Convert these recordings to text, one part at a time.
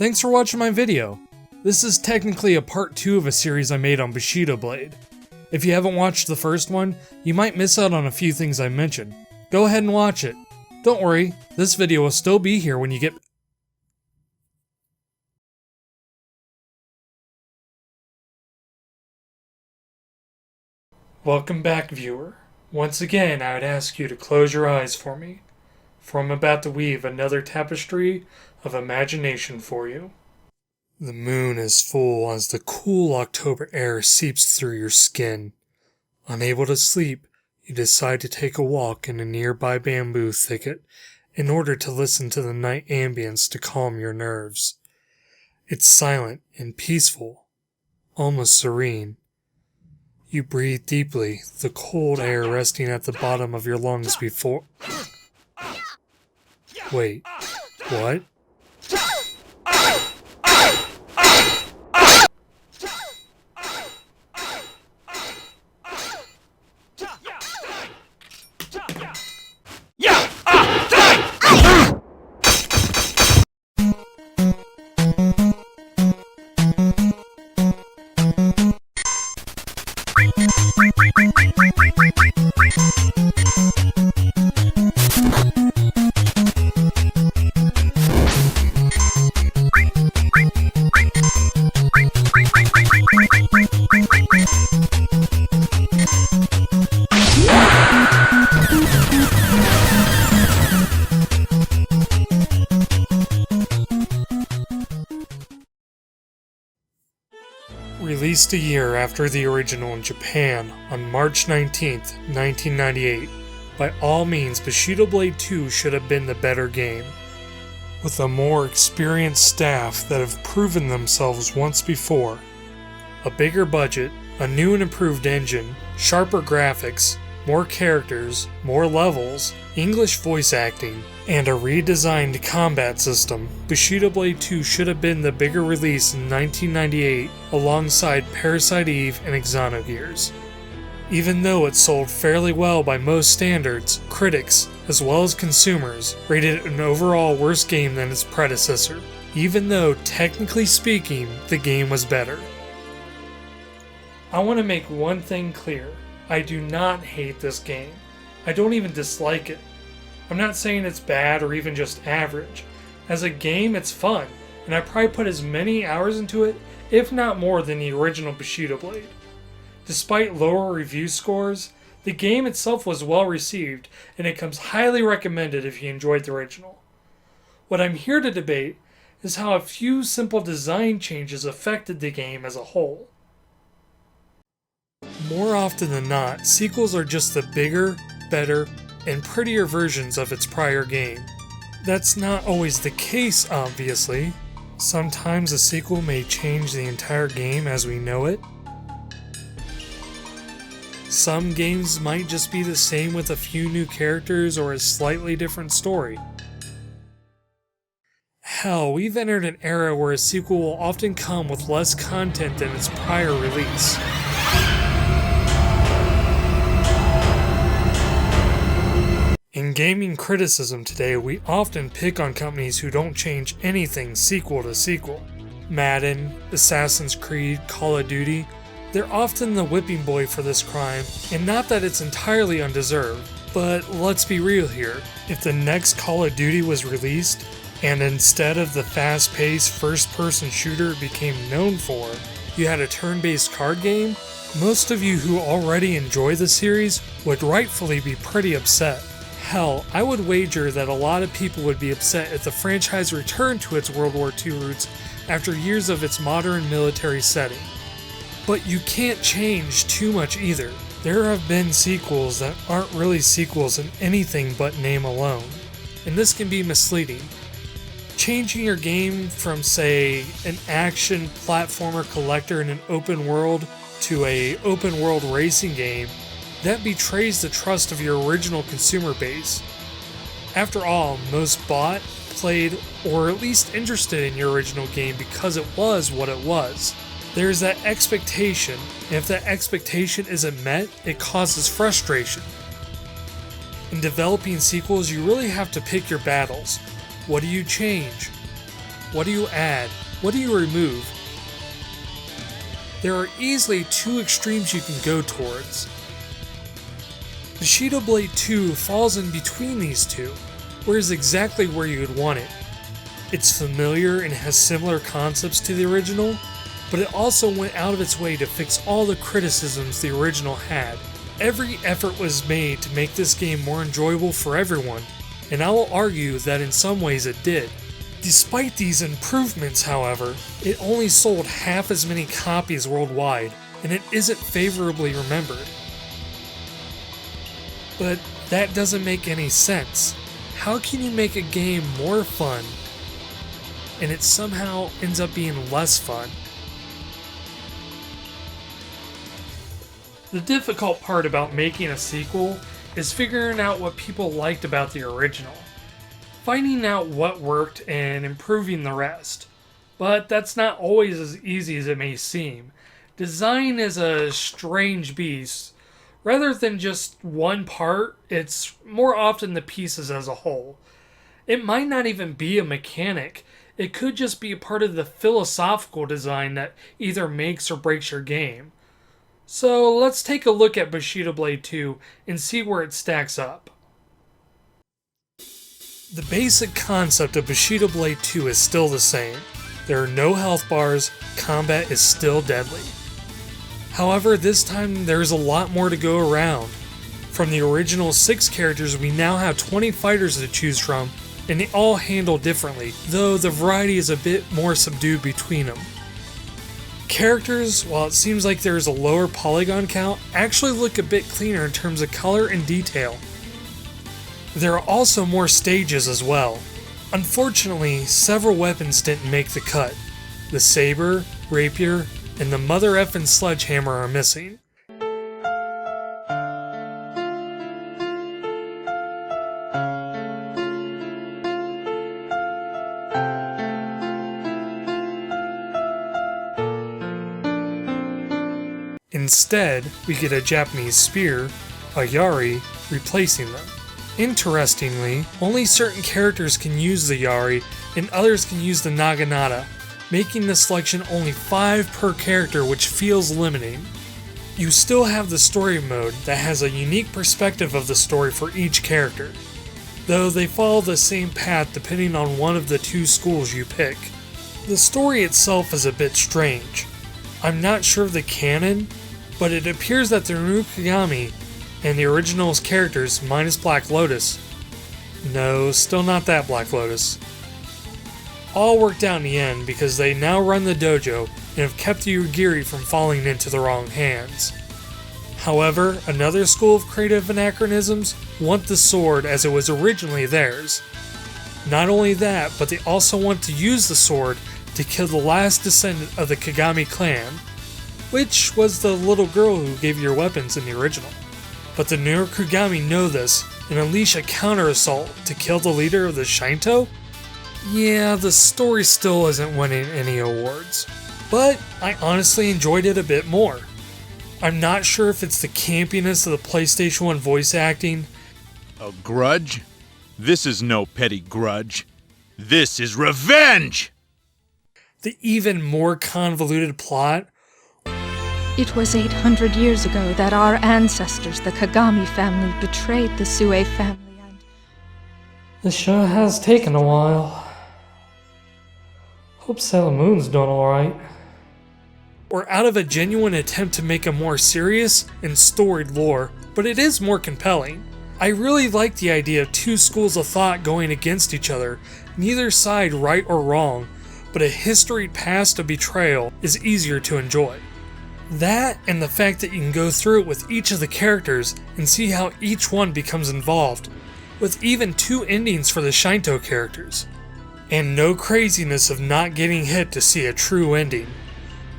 Thanks for watching my video. This is technically a part 2 of a series I made on Bushido Blade. If you haven't watched the first one, you might miss out on a few things I mentioned. Go ahead and watch it. Don't worry, this video will still be here when you get... Welcome back, viewer. Once again, I would ask you to close your eyes for me, for I'm about to weave another tapestry of imagination for you. The moon is full as the cool October air seeps through your skin. Unable to sleep, you decide to take a walk in a nearby bamboo thicket in order to listen to the night ambience to calm your nerves. It's silent and peaceful, almost serene. You breathe deeply, the cold air resting at the bottom of your lungs before... Wait, what? Released a year after the original in Japan on March 19th, 1998, by all means Bushido Blade 2 should have been the better game. With a more experienced staff that have proven themselves once before, a bigger budget, a new and improved engine, sharper graphics, more characters, more levels, English voice acting, and a redesigned combat system, Bushido Blade 2 should have been the bigger release in 1998 alongside Parasite Eve and Xenogears. Even though it sold fairly well by most standards, critics, as well as consumers, rated it an overall worse game than its predecessor, even though technically speaking, the game was better. I want to make one thing clear. I do not hate this game. I don't even dislike it. I'm not saying it's bad or even just average. As a game, it's fun, and I probably put as many hours into it, if not more, than the original Bushido Blade. Despite lower review scores, the game itself was well received, and it comes highly recommended if you enjoyed the original. What I'm here to debate is how a few simple design changes affected the game as a whole. More often than not, sequels are just the bigger, better, and prettier versions of its prior game. That's not always the case, obviously. Sometimes a sequel may change the entire game as we know it. Some games might just be the same with a few new characters or a slightly different story. Hell, we've entered an era where a sequel will often come with less content than its prior release. In gaming criticism today, we often pick on companies who don't change anything sequel to sequel. Madden, Assassin's Creed, Call of Duty, they're often the whipping boy for this crime, and not that it's entirely undeserved, but let's be real here. If the next Call of Duty was released, and instead of the fast-paced first-person shooter it became known for, you had a turn-based card game, most of you who already enjoy the series would rightfully be pretty upset. Hell, I would wager that a lot of people would be upset if the franchise returned to its World War II roots after years of its modern military setting. But you can't change too much either. There have been sequels that aren't really sequels in anything but name alone, and this can be misleading. Changing your game from, say, an action platformer collector in an open world to an open world racing game, that betrays the trust of your original consumer base. After all, most bought, played, or at least interested in your original game because it was what it was. There's that expectation, and if that expectation isn't met, it causes frustration. In developing sequels, you really have to pick your battles. What do you change? What do you add? What do you remove? There are easily two extremes you can go towards. Bushido Blade 2 falls in between these two, whereas exactly where you would want it. It's familiar and has similar concepts to the original, but it also went out of its way to fix all the criticisms the original had. Every effort was made to make this game more enjoyable for everyone, and I will argue that in some ways it did. Despite these improvements, however, it only sold half as many copies worldwide, and it isn't favorably remembered. But that doesn't make any sense. How can you make a game more fun, and it somehow ends up being less fun? The difficult part about making a sequel is figuring out what people liked about the original. Finding out what worked and improving the rest. But that's not always as easy as it may seem. Design is a strange beast. Rather than just one part, it's more often the pieces as a whole. It might not even be a mechanic. It could just be a part of the philosophical design that either makes or breaks your game. So let's take a look at Bushido Blade 2 and see where it stacks up. The basic concept of Bushido Blade 2 is still the same. There are no health bars, combat is still deadly. However, this time there's a lot more to go around. From the original 6 characters, we now have 20 fighters to choose from, and they all handle differently, though the variety is a bit more subdued between them. Characters, while it seems like there is a lower polygon count, actually look a bit cleaner in terms of color and detail. There are also more stages as well. Unfortunately, several weapons didn't make the cut. The saber, rapier, and the mother effing sledgehammer are missing. Instead, we get a Japanese spear, a yari, replacing them. Interestingly, only certain characters can use the yari, and others can use the naginata, making the selection only 5 per character, which feels limiting. You still have the story mode that has a unique perspective of the story for each character, though they follow the same path depending on one of the 2 schools you pick. The story itself is a bit strange. I'm not sure of the canon, but it appears that the new Kagami and the original's characters, minus Black Lotus, no, still not that Black Lotus, all worked out in the end because they now run the dojo and have kept the Ugiri from falling into the wrong hands. However, another school of creative anachronisms want the sword as it was originally theirs. Not only that, but they also want to use the sword to kill the last descendant of the Kagami clan, which was the little girl who gave you your weapons in the original. But the newer Kagami know this and unleash a counter-assault to kill the leader of the Shinto? Yeah, the story still isn't winning any awards, but I honestly enjoyed it a bit more. I'm not sure if it's the campiness of the PlayStation 1 voice acting. A grudge? This is no petty grudge. This is revenge! The even more convoluted plot. It was 800 years ago that our ancestors, the Kagami family, betrayed the Sue family and... This sure has taken a while. Hope Sailor Moon's doing alright. Or out of a genuine attempt to make a more serious and storied lore, but it is more compelling. I really like the idea of 2 schools of thought going against each other, neither side right or wrong, but a historied past of betrayal is easier to enjoy. That, and the fact that you can go through it with each of the characters and see how each one becomes involved, with even 2 endings for the Shinto characters. And no craziness of not getting hit to see a true ending.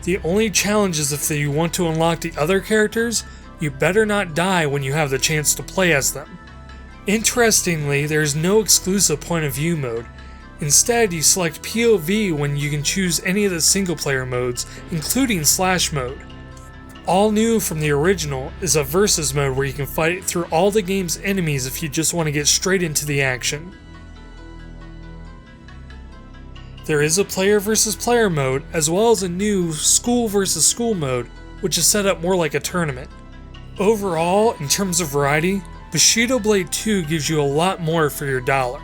The only challenge is if you want to unlock the other characters, you better not die when you have the chance to play as them. Interestingly, there is no exclusive point of view mode. Instead, you select POV when you can choose any of the single player modes, including Slash mode. All new from the original is a versus mode where you can fight through all the game's enemies if you just want to get straight into the action. There is a player versus player mode, as well as a new school versus school mode, which is set up more like a tournament. Overall, in terms of variety, Bushido Blade 2 gives you a lot more for your dollar.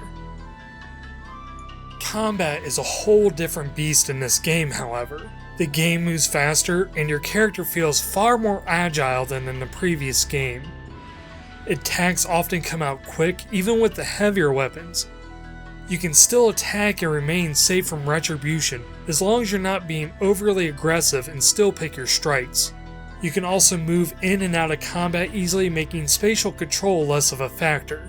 Combat is a whole different beast in this game, however. The game moves faster, and your character feels far more agile than in the previous game. Attacks often come out quick, even with the heavier weapons. You can still attack and remain safe from retribution, as long as you're not being overly aggressive and still pick your strikes. You can also move in and out of combat easily, making spatial control less of a factor.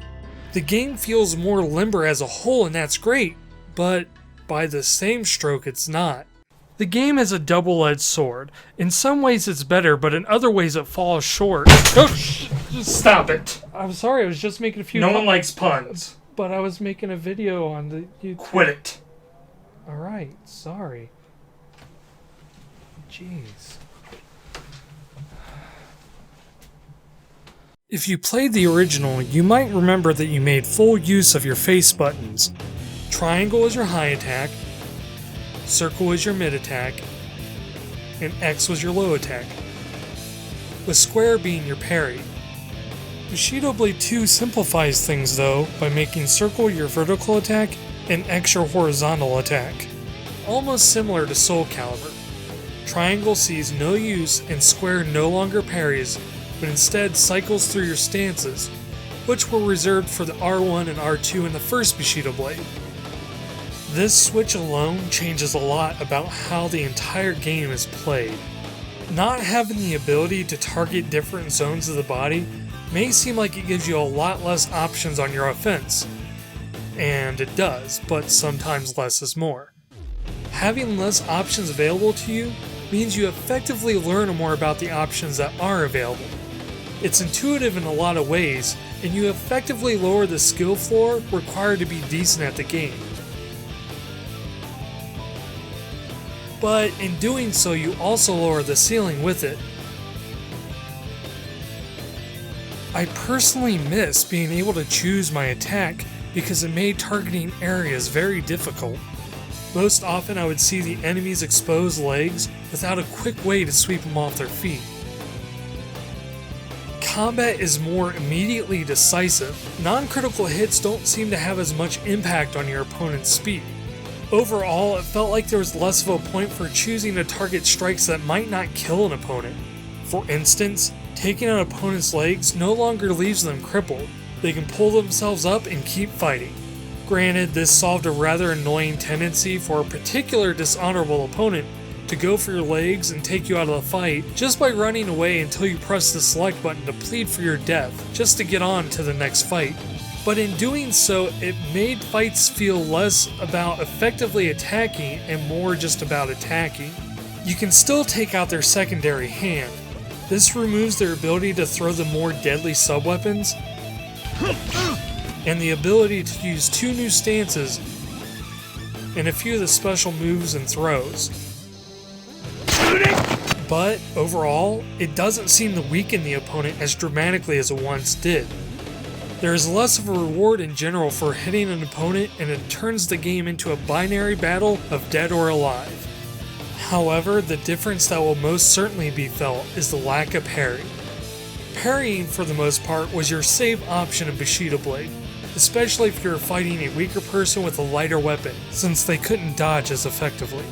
The game feels more limber as a whole, and that's great, but by the same stroke it's not. The game is a double-edged sword. In some ways it's better, but in other ways it falls short. Oh, just stop it! I'm sorry, I was just making a few... No one likes puns. But I was making a video on the YouTube. Quit it. Alright, sorry. Jeez. If you played the original, you might remember that you made full use of your face buttons. Triangle is your high attack, circle is your mid attack, and X was your low attack, with square being your parry. Bushido Blade 2 simplifies things though by making circle your vertical attack and X your horizontal attack, almost similar to Soul Calibur. Triangle sees no use and square no longer parries, but instead cycles through your stances, which were reserved for the R1 and R2 in the first Bushido Blade. This switch alone changes a lot about how the entire game is played. Not having the ability to target different zones of the body may seem like it gives you a lot less options on your offense, and it does, but sometimes less is more. Having less options available to you means you effectively learn more about the options that are available. It's intuitive in a lot of ways, and you effectively lower the skill floor required to be decent at the game. But in doing so, you also lower the ceiling with it. I personally miss being able to choose my attack because it made targeting areas very difficult. Most often I would see the enemy's exposed legs without a quick way to sweep them off their feet. Combat is more immediately decisive. Non-critical hits don't seem to have as much impact on your opponent's speed. Overall, it felt like there was less of a point for choosing to target strikes that might not kill an opponent. For instance, taking out opponents' legs no longer leaves them crippled. They can pull themselves up and keep fighting. Granted, this solved a rather annoying tendency for a particular dishonorable opponent to go for your legs and take you out of the fight just by running away until you press the select button to plead for your death, just to get on to the next fight. But in doing so, it made fights feel less about effectively attacking and more just about attacking. You can still take out their secondary hand. This removes their ability to throw the more deadly sub-weapons, and the ability to use 2 new stances and a few of the special moves and throws. But overall, it doesn't seem to weaken the opponent as dramatically as it once did. There is less of a reward in general for hitting an opponent, and it turns the game into a binary battle of dead or alive. However, the difference that will most certainly be felt is the lack of parry. Parrying, for the most part, was your safe option in Bushido Blade, especially if you were fighting a weaker person with a lighter weapon, since they couldn't dodge as effectively.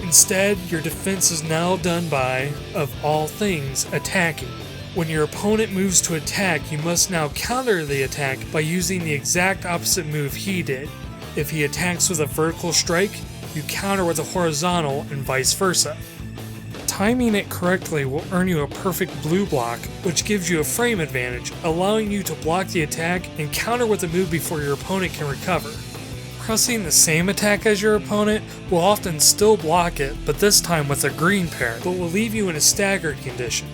Instead, your defense is now done by, of all things, attacking. When your opponent moves to attack, you must now counter the attack by using the exact opposite move he did. If he attacks with a vertical strike, you counter with a horizontal and vice versa. Timing it correctly will earn you a perfect blue block, which gives you a frame advantage, allowing you to block the attack and counter with a move before your opponent can recover. Pressing the same attack as your opponent will often still block it, but this time with a green parry, but will leave you in a staggered condition.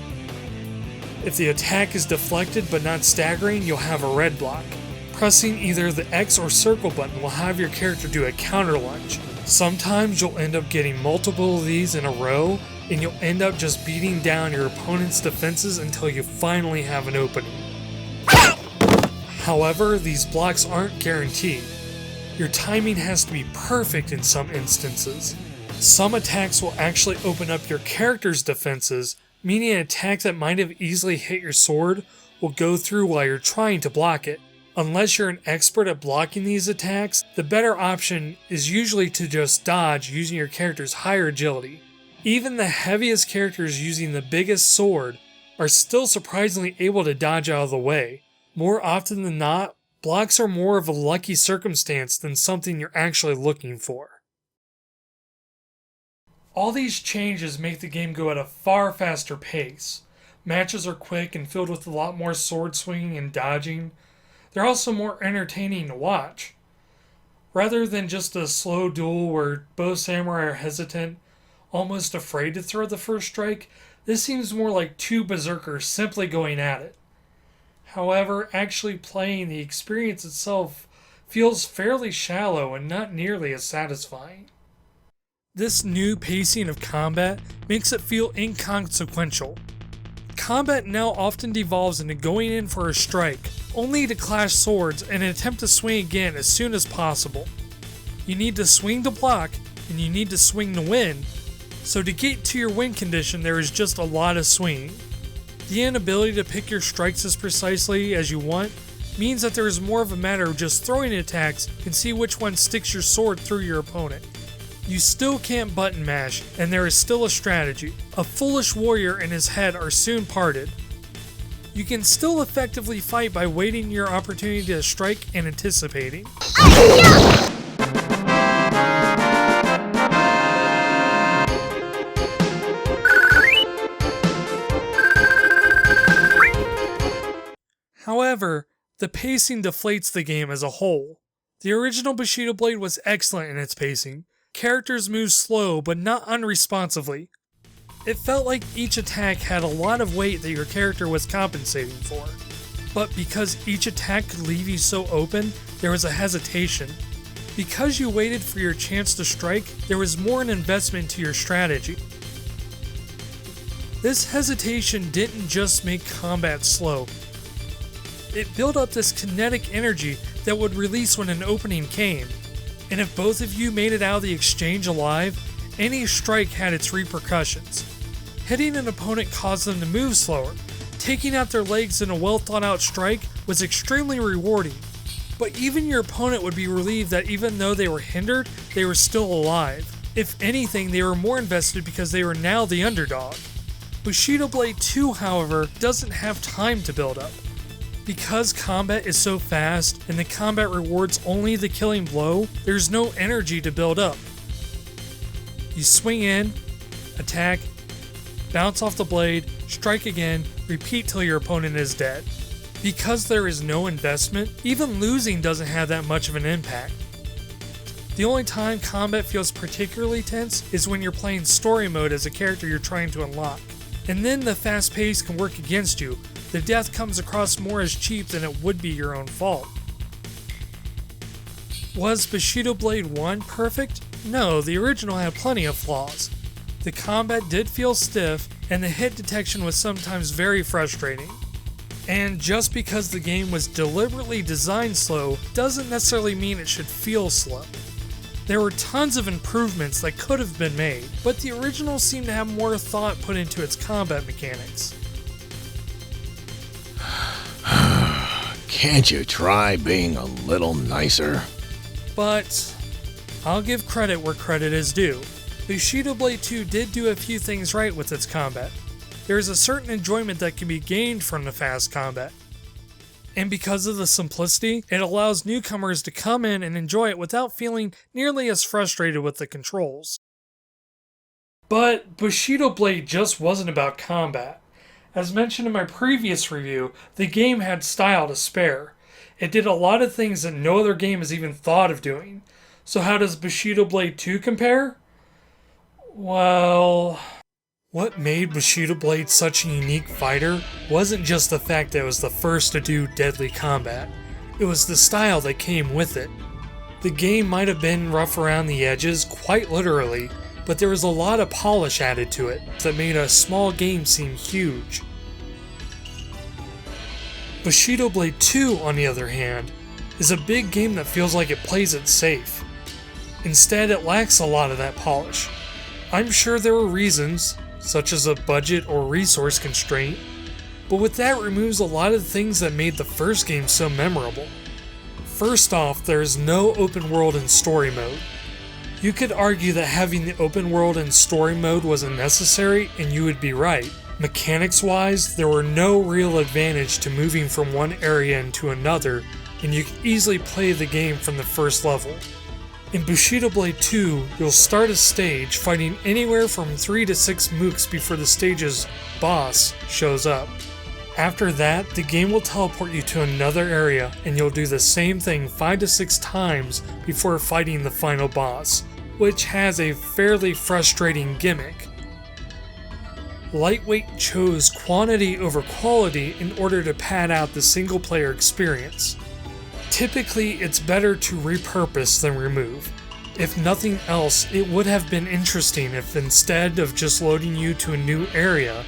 If the attack is deflected but not staggering, you'll have a red block. Pressing either the X or circle button will have your character do a counter lunge. Sometimes you'll end up getting multiple of these in a row, and you'll end up just beating down your opponent's defenses until you finally have an opening. However, these blocks aren't guaranteed. Your timing has to be perfect in some instances. Some attacks will actually open up your character's defenses, meaning an attack that might have easily hit your sword will go through while you're trying to block it. Unless you're an expert at blocking these attacks, the better option is usually to just dodge using your character's higher agility. Even the heaviest characters using the biggest sword are still surprisingly able to dodge out of the way. More often than not, blocks are more of a lucky circumstance than something you're actually looking for. All these changes make the game go at a far faster pace. Matches are quick and filled with a lot more sword swinging and dodging. They're also more entertaining to watch. Rather than just a slow duel where both samurai are hesitant, almost afraid to throw the first strike, this seems more like two berserkers simply going at it. However, actually playing the experience itself feels fairly shallow and not nearly as satisfying. This new pacing of combat makes it feel inconsequential. Combat now often devolves into going in for a strike, only to clash swords and attempt to swing again as soon as possible. You need to swing to block, and you need to swing to win, so to get to your win condition there is just a lot of swinging. The inability to pick your strikes as precisely as you want means that there is more of a matter of just throwing attacks and see which one sticks your sword through your opponent. You still can't button mash, and there is still a strategy. A foolish warrior and his head are soon parted. You can still effectively fight by waiting your opportunity to strike and anticipating. However, the pacing deflates the game as a whole. The original Bushido Blade was excellent in its pacing. Characters moved slow but not unresponsively. It felt like each attack had a lot of weight that your character was compensating for. But because each attack could leave you so open, there was a hesitation. Because you waited for your chance to strike, there was more an investment to your strategy. This hesitation didn't just make combat slow. It built up this kinetic energy that would release when an opening came. And if both of you made it out of the exchange alive, any strike had its repercussions. Hitting an opponent caused them to move slower. Taking out their legs in a well thought out strike was extremely rewarding. But even your opponent would be relieved that even though they were hindered, they were still alive. If anything, they were more invested because they were now the underdog. Bushido Blade 2, however, doesn't have time to build up. Because combat is so fast and the combat rewards only the killing blow, there's no energy to build up. You swing in, attack, bounce off the blade, strike again, repeat till your opponent is dead. Because there is no investment, even losing doesn't have that much of an impact. The only time combat feels particularly tense is when you're playing story mode as a character you're trying to unlock. And then the fast pace can work against you. The death comes across more as cheap than it would be your own fault. Was Bushido Blade 1 perfect? No, the original had plenty of flaws. The combat did feel stiff, and the hit detection was sometimes very frustrating. And just because the game was deliberately designed slow doesn't necessarily mean it should feel slow. There were tons of improvements that could have been made, but the original seemed to have more thought put into its combat mechanics. Can't you try being a little nicer? But I'll give credit where credit is due. Bushido Blade 2 did do a few things right with its combat. There is a certain enjoyment that can be gained from the fast combat. And because of the simplicity, it allows newcomers to come in and enjoy it without feeling nearly as frustrated with the controls. But Bushido Blade just wasn't about combat. As mentioned in my previous review, the game had style to spare. It did a lot of things that no other game has even thought of doing. So how does Bushido Blade 2 compare? Well, what made Bushido Blade such a unique fighter wasn't just the fact that it was the first to do deadly combat. It was the style that came with it. The game might have been rough around the edges, quite literally, but there was a lot of polish added to it that made a small game seem huge. Bushido Blade 2, on the other hand, is a big game that feels like it plays it safe. Instead, it lacks a lot of that polish. I'm sure there were reasons, such as a budget or resource constraint, but with that removes a lot of the things that made the first game so memorable. First off, there is no open world and story mode. You could argue that having the open world and story mode wasn't necessary, and you would be right. Mechanics-wise, there were no real advantage to moving from one area into another, and you could easily play the game from the first level. In Bushido Blade 2, you'll start a stage fighting anywhere from 3 to 6 mooks before the stage's boss shows up. After that, the game will teleport you to another area, and you'll do the same thing 5 to 6 times before fighting the final boss, which has a fairly frustrating gimmick. Lightweight chose quantity over quality in order to pad out the single player experience. Typically, it's better to repurpose than remove. If nothing else, it would have been interesting if instead of just loading you to a new area,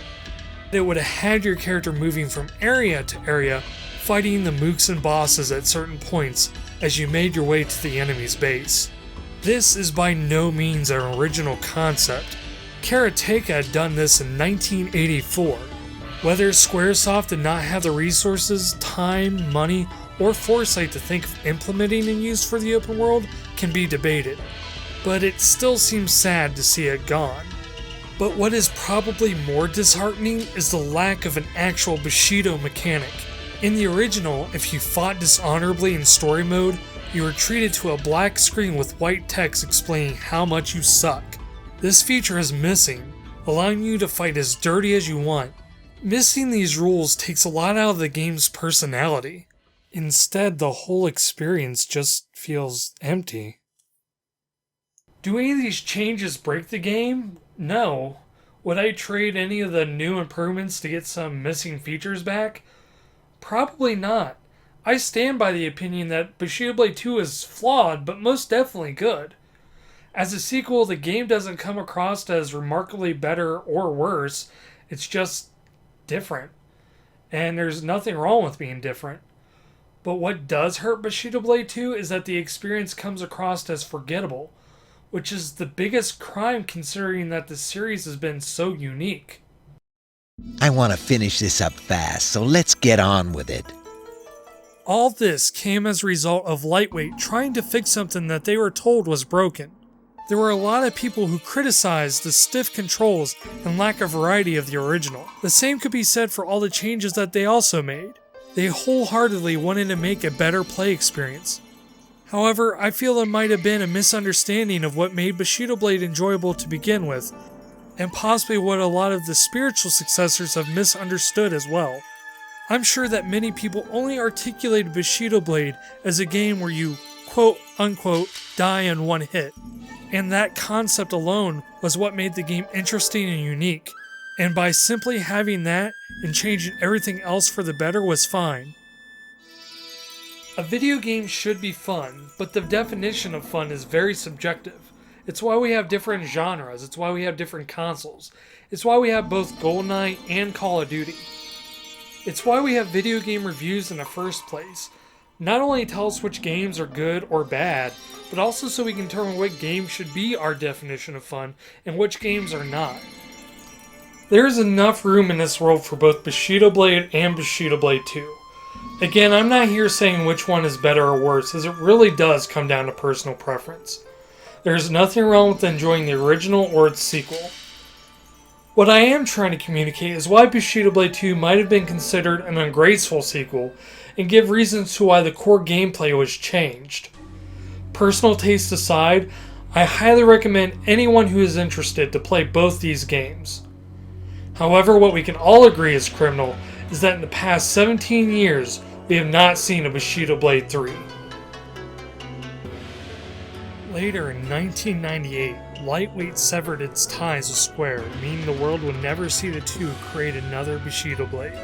it would have had your character moving from area to area, fighting the mooks and bosses at certain points as you made your way to the enemy's base. This is by no means an original concept. Karateka had done this in 1984. Whether Squaresoft did not have the resources, time, money, or foresight to think of implementing and use for the open world can be debated, but it still seems sad to see it gone. But what is probably more disheartening is the lack of an actual Bushido mechanic. In the original, if you fought dishonorably in story mode, you were treated to a black screen with white text explaining how much you suck. This feature is missing, allowing you to fight as dirty as you want. Missing these rules takes a lot out of the game's personality. Instead, the whole experience just feels empty. Do any of these changes break the game? No. Would I trade any of the new improvements to get some missing features back? Probably not. I stand by the opinion that Bushido Blade 2 is flawed, but most definitely good. As a sequel, the game doesn't come across as remarkably better or worse, it's just different. And there's nothing wrong with being different. But what does hurt Bushido Blade 2 is that the experience comes across as forgettable, which is the biggest crime considering that the series has been so unique. I want to finish this up fast, so let's get on with it. All this came as a result of Lightweight trying to fix something that they were told was broken. There were a lot of people who criticized the stiff controls and lack of variety of the original. The same could be said for all the changes that they also made. They wholeheartedly wanted to make a better play experience. However, I feel it might have been a misunderstanding of what made Bushido Blade enjoyable to begin with, and possibly what a lot of the spiritual successors have misunderstood as well. I'm sure that many people only articulated Bushido Blade as a game where you, quote-unquote, die in one hit, and that concept alone was what made the game interesting and unique, and by simply having that and changing everything else for the better was fine. A video game should be fun, but the definition of fun is very subjective. It's why we have different genres, it's why we have different consoles, it's why we have both GoldenEye and Call of Duty. It's why we have video game reviews in the first place. Not only tell us which games are good or bad, but also so we can determine what games should be our definition of fun and which games are not. There is enough room in this world for both Bushido Blade and Bushido Blade 2. Again, I'm not here saying which one is better or worse, as it really does come down to personal preference. There is nothing wrong with enjoying the original or its sequel. What I am trying to communicate is why Bushido Blade 2 might have been considered an ungraceful sequel, and give reasons to why the core gameplay was changed. Personal taste aside, I highly recommend anyone who is interested to play both these games. However, what we can all agree is criminal is that in the past 17 years, we have not seen a Bushido Blade 3. Later in 1998, Lightweight severed its ties with Square, meaning the world would never see the two create another Bushido Blade.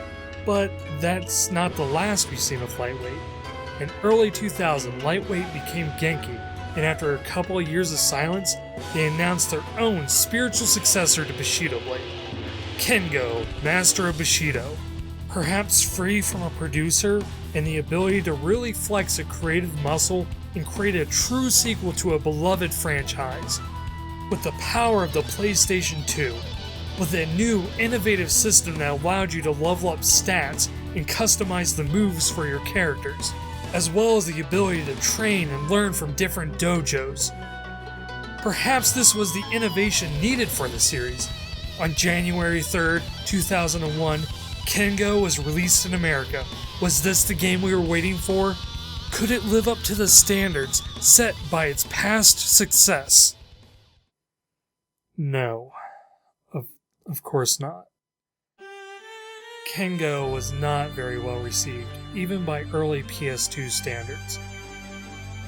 But that's not the last we've seen of Lightweight. In early 2000, Lightweight became Genki, and after a couple of years of silence, they announced their own spiritual successor to Bushido Blade, Kengo, Master of Bushido. Perhaps free from a producer and the ability to really flex a creative muscle and create a true sequel to a beloved franchise. With the power of the PlayStation 2, with a new, innovative system that allowed you to level up stats and customize the moves for your characters, as well as the ability to train and learn from different dojos. Perhaps this was the innovation needed for the series. On January 3rd, 2001, Kengo was released in America. Was this the game we were waiting for? Could it live up to the standards set by its past success? No. Of course not. Kengo was not very well received, even by early PS2 standards.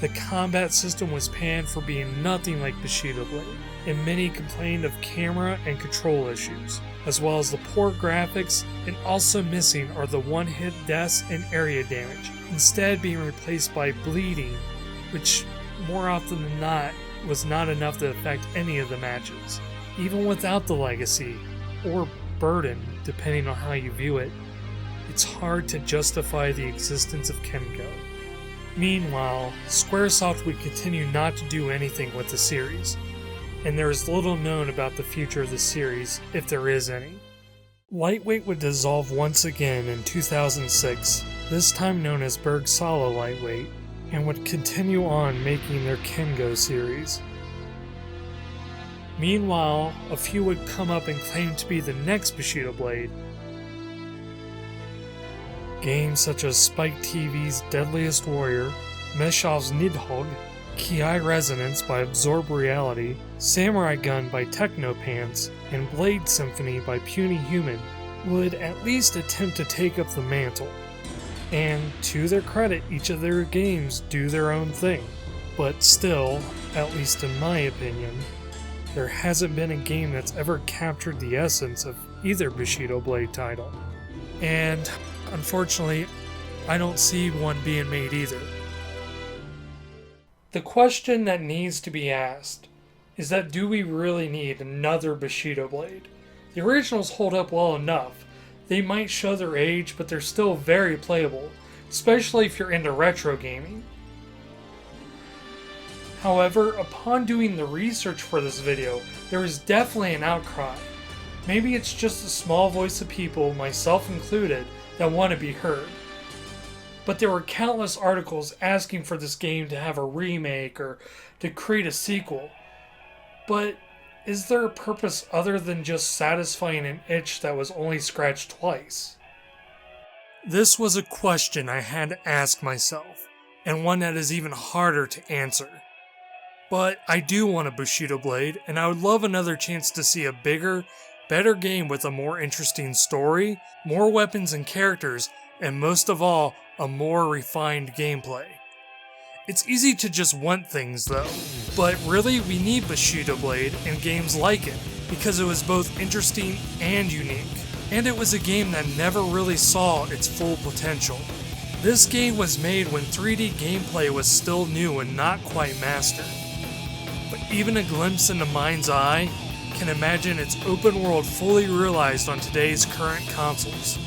The combat system was panned for being nothing like Bushido Blade, and many complained of camera and control issues, as well as the poor graphics, and also missing are the one-hit deaths and area damage, instead being replaced by bleeding, which more often than not was not enough to affect any of the matches. Even without the legacy, or burden, depending on how you view it, it's hard to justify the existence of Kengo. Meanwhile, Squaresoft would continue not to do anything with the series, and there is little known about the future of the series, if there is any. Lightweight would dissolve once again in 2006, this time known as Bergsala Lightweight, and would continue on making their Kengo series. Meanwhile, a few would come up and claim to be the next Bushido Blade. Games such as Spike TV's Deadliest Warrior, Meshov's Nidhogg, Ki Resonance by Absorb Reality, Samurai Gun by Technopants, and Blade Symphony by Puny Human would at least attempt to take up the mantle. And to their credit, each of their games do their own thing. But still, at least in my opinion, there hasn't been a game that's ever captured the essence of either Bushido Blade title. And unfortunately, I don't see one being made either. The question that needs to be asked is that do we really need another Bushido Blade? The originals hold up well enough. They might show their age, but they're still very playable, especially if you're into retro gaming. However, upon doing the research for this video, there was definitely an outcry. Maybe it's just a small voice of people, myself included, that want to be heard. But there were countless articles asking for this game to have a remake or to create a sequel. But is there a purpose other than just satisfying an itch that was only scratched twice? This was a question I had to ask myself, and one that is even harder to answer. But I do want a Bushido Blade, and I would love another chance to see a bigger, better game with a more interesting story, more weapons and characters, and most of all, a more refined gameplay. It's easy to just want things though, but really we need Bushido Blade and games like it, because it was both interesting and unique, and it was a game that never really saw its full potential. This game was made when 3D gameplay was still new and not quite mastered. But even a glimpse into mind's eye can imagine its open world fully realized on today's current consoles.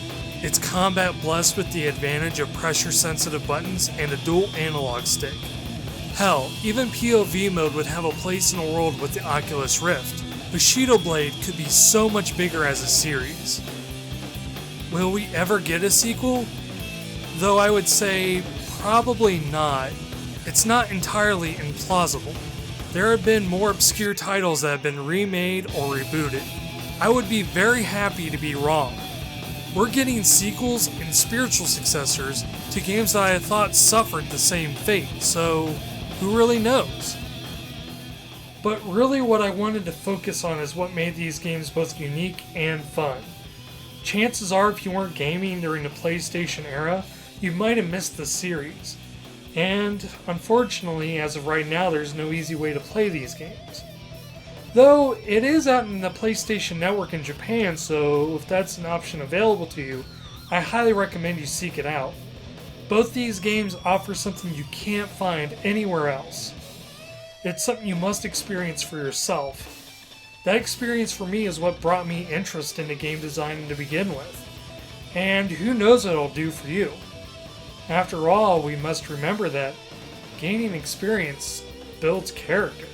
Its combat blessed with the advantage of pressure-sensitive buttons and a dual analog stick. Hell, even POV mode would have a place in a world with the Oculus Rift. Bushido Blade could be so much bigger as a series. Will we ever get a sequel? Though I would say probably not. It's not entirely implausible. There have been more obscure titles that have been remade or rebooted. I would be very happy to be wrong. We're getting sequels and spiritual successors to games that I thought suffered the same fate, so who really knows? But really what I wanted to focus on is what made these games both unique and fun. Chances are if you weren't gaming during the PlayStation era, you might have missed the series. And unfortunately, as of right now, there's no easy way to play these games. Though it is out in the PlayStation Network in Japan, so if that's an option available to you, I highly recommend you seek it out. Both these games offer something you can't find anywhere else. It's something you must experience for yourself. That experience for me is what brought me interest into game design to begin with. And who knows what it'll do for you. After all, we must remember that gaining experience builds character.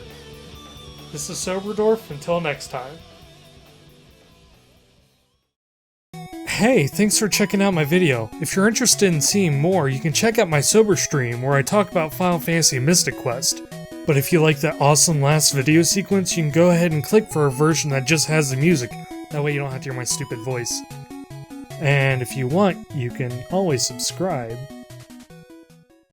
This is SoberDwarf, until next time. Hey, thanks for checking out my video. If you're interested in seeing more, you can check out my Sober stream where I talk about Final Fantasy Mystic Quest. But if you like that awesome last video sequence, you can go ahead and click for a version that just has the music. That way you don't have to hear my stupid voice. And if you want, you can always subscribe.